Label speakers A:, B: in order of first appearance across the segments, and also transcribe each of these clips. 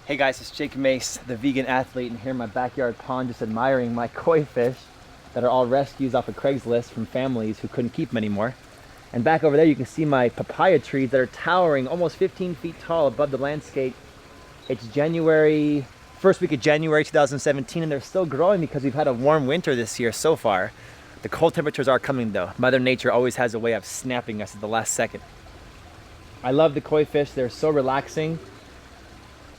A: Hey guys, it's Jake Mace, the vegan athlete, and here in my backyard pond just admiring my koi fish that are all rescues off of Craigslist from families who couldn't keep them anymore. And back over there you can see my papaya trees that are towering almost 15 feet tall above the landscape. It's January, first week of January 2017, and they're still growing because we've had a warm winter this year so far. The cold temperatures are coming though. Mother Nature always has a way of snapping us at the last second. I love the koi fish, they're so relaxing.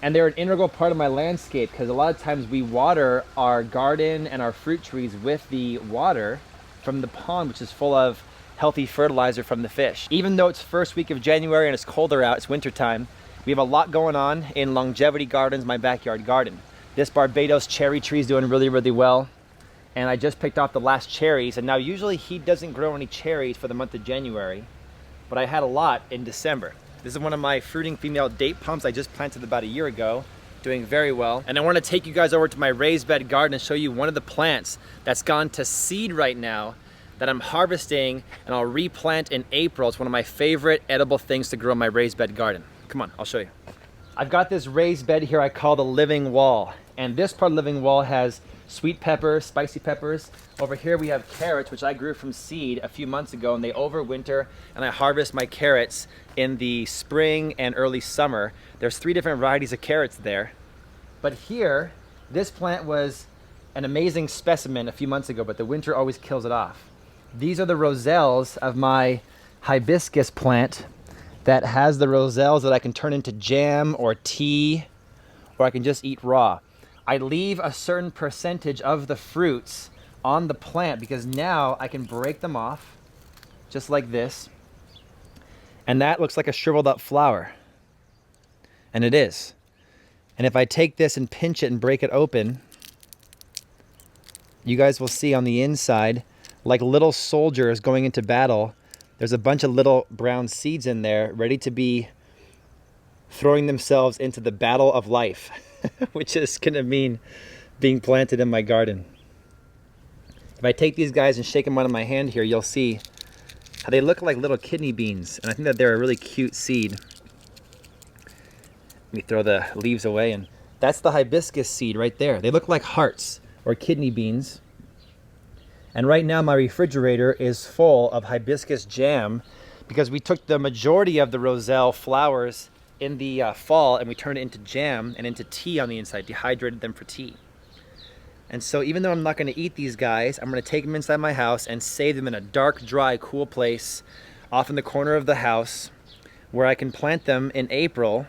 A: And they're an integral part of my landscape because a lot of times we water our garden and our fruit trees with the water from the pond, which is full of healthy fertilizer from the fish. Even though it's first week of January and it's colder out, it's winter time, we have a lot going on in Longevity Gardens, my backyard garden. This Barbados cherry tree is doing really, really well. And I just picked off the last cherries, and now usually he doesn't grow any cherries for the month of January, but I had a lot in December. This is one of my fruiting female date palms I just planted about a year ago, doing very well. And I want to take you guys over to my raised bed garden and show you one of the plants that's gone to seed right now that I'm harvesting and I'll replant in April. It's one of my favorite edible things to grow in my raised bed garden. Come on, I'll show you. I've got this raised bed here I call the living wall. And this part of the living wall has sweet peppers, spicy peppers. Over here we have carrots, which I grew from seed a few months ago, and they overwinter, and I harvest my carrots in the spring and early summer. There's 3 different varieties of carrots there. But here, this plant was an amazing specimen a few months ago, but the winter always kills it off. These are the roselles of my hibiscus plant that has the roselles that I can turn into jam or tea, or I can just eat raw. I leave a certain percentage of the fruits on the plant because now I can break them off just like this. And that looks like a shriveled up flower. And it is. And if I take this and pinch it and break it open, you guys will see on the inside, like little soldiers going into battle, there's a bunch of little brown seeds in there ready to be throwing themselves into the battle of life. Which is gonna mean being planted in my garden. If I take these guys and shake them out of my hand here, you'll see how they look like little kidney beans, and I think that they're a really cute seed. Let me throw the leaves away, and that's the hibiscus seed right there. They look like hearts or kidney beans. And right now my refrigerator is full of hibiscus jam because we took the majority of the roselle flowers in the fall and we turned it into jam and into tea on the inside, dehydrated them for tea. And so even though I'm not going to eat these guys, I'm going to take them inside my house and save them in a dark, dry, cool place off in the corner of the house where I can plant them in April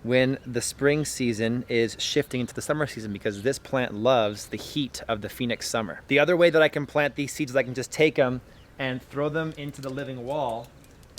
A: when the spring season is shifting into the summer season, because this plant loves the heat of the Phoenix summer. The other way that I can plant these seeds is I can just take them and throw them into the living wall.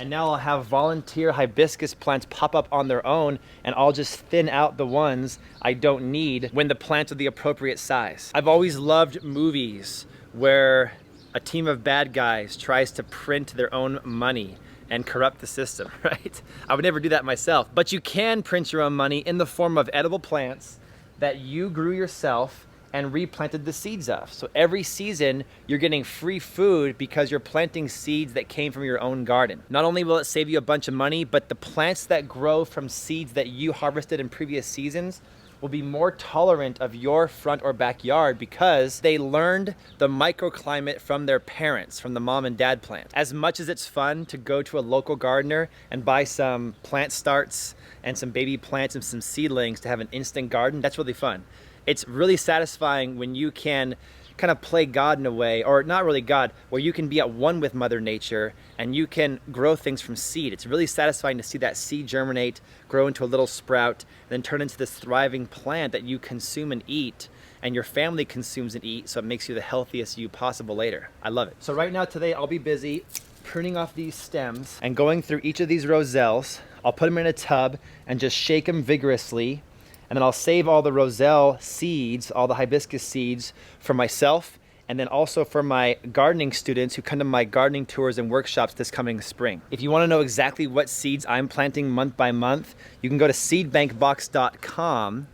A: And now I'll have volunteer hibiscus plants pop up on their own, and I'll just thin out the ones I don't need when the plants are the appropriate size. I've always loved movies where a team of bad guys tries to print their own money and corrupt the system, right? I would never do that myself, but you can print your own money in the form of edible plants that you grew yourself and replanted the seeds of. So every season you're getting free food because you're planting seeds that came from your own garden. Not only will it save you a bunch of money, but the plants that grow from seeds that you harvested in previous seasons will be more tolerant of your front or backyard because they learned the microclimate from their parents, from the mom and dad plant. As much as it's fun to go to a local gardener and buy some plant starts and some baby plants and some seedlings to have an instant garden, that's really fun. It's really satisfying when you can kind of play God in a way, or not really God, where you can be at one with Mother Nature and you can grow things from seed. It's really satisfying to see that seed germinate, grow into a little sprout, and then turn into this thriving plant that you consume and eat, and your family consumes and eat, so it makes you the healthiest you possible later. I love it. So right now today I'll be busy pruning off these stems and going through each of these roselles. I'll put them in a tub and just shake them vigorously. And then I'll save all the roselle seeds, all the hibiscus seeds for myself, and then also for my gardening students who come to my gardening tours and workshops this coming spring. If you want to know exactly what seeds I'm planting month by month, you can go to seedbankbox.com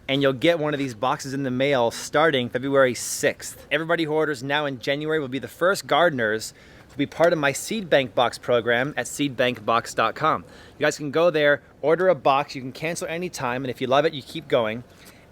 A: and you'll get one of these boxes in the mail starting February 6th. Everybody who orders now in January will be the first gardeners who will be part of my Seed Bank Box program at seedbankbox.com. You guys can go there, Order a box. You can cancel anytime, and if you love it, you keep going.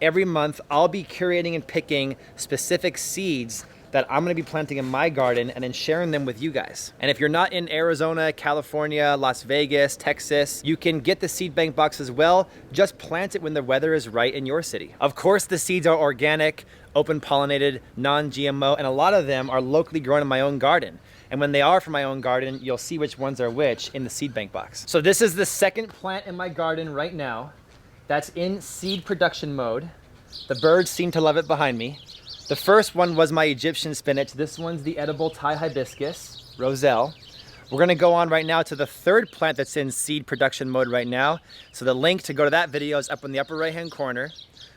A: Every month, I'll be curating and picking specific seeds that I'm gonna be planting in my garden and then sharing them with you guys. And if you're not in Arizona, California, Las Vegas, Texas, you can get the seed bank box as well. Just plant it when the weather is right in your city. Of course, the seeds are organic, open pollinated, non-GMO, and a lot of them are locally grown in my own garden. And when they are from my own garden, you'll see which ones are which in the seed bank box. So this is the second plant in my garden right now that's in seed production mode. The birds seem to love it behind me. The first one was my Egyptian spinach. This one's the edible Thai hibiscus, Roselle. We're gonna go on right now to the third plant that's in seed production mode right now. So the link to go to that video is up in the upper right-hand corner.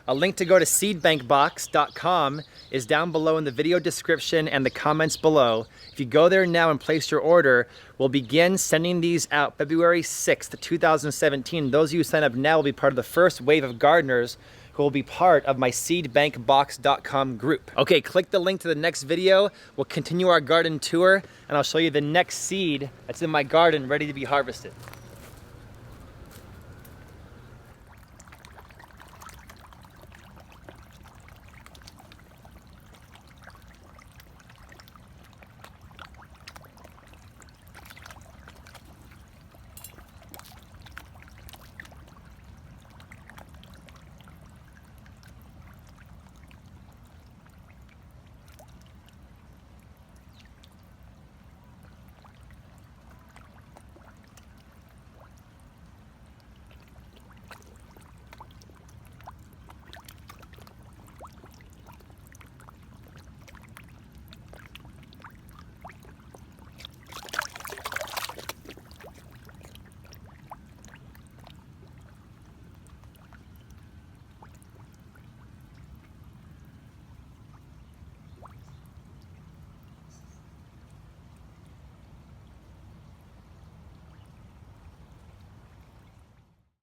A: A link to go to seedbankbox.com is down below in the video description and the comments below. If you go there now and place your order, we'll begin sending these out February 6th, 2017. Those of you who sign up now will be part of the first wave of gardeners who will be part of my seedbankbox.com group. Okay, click the link to the next video. We'll continue our garden tour and I'll show you the next seed that's in my garden ready to be harvested.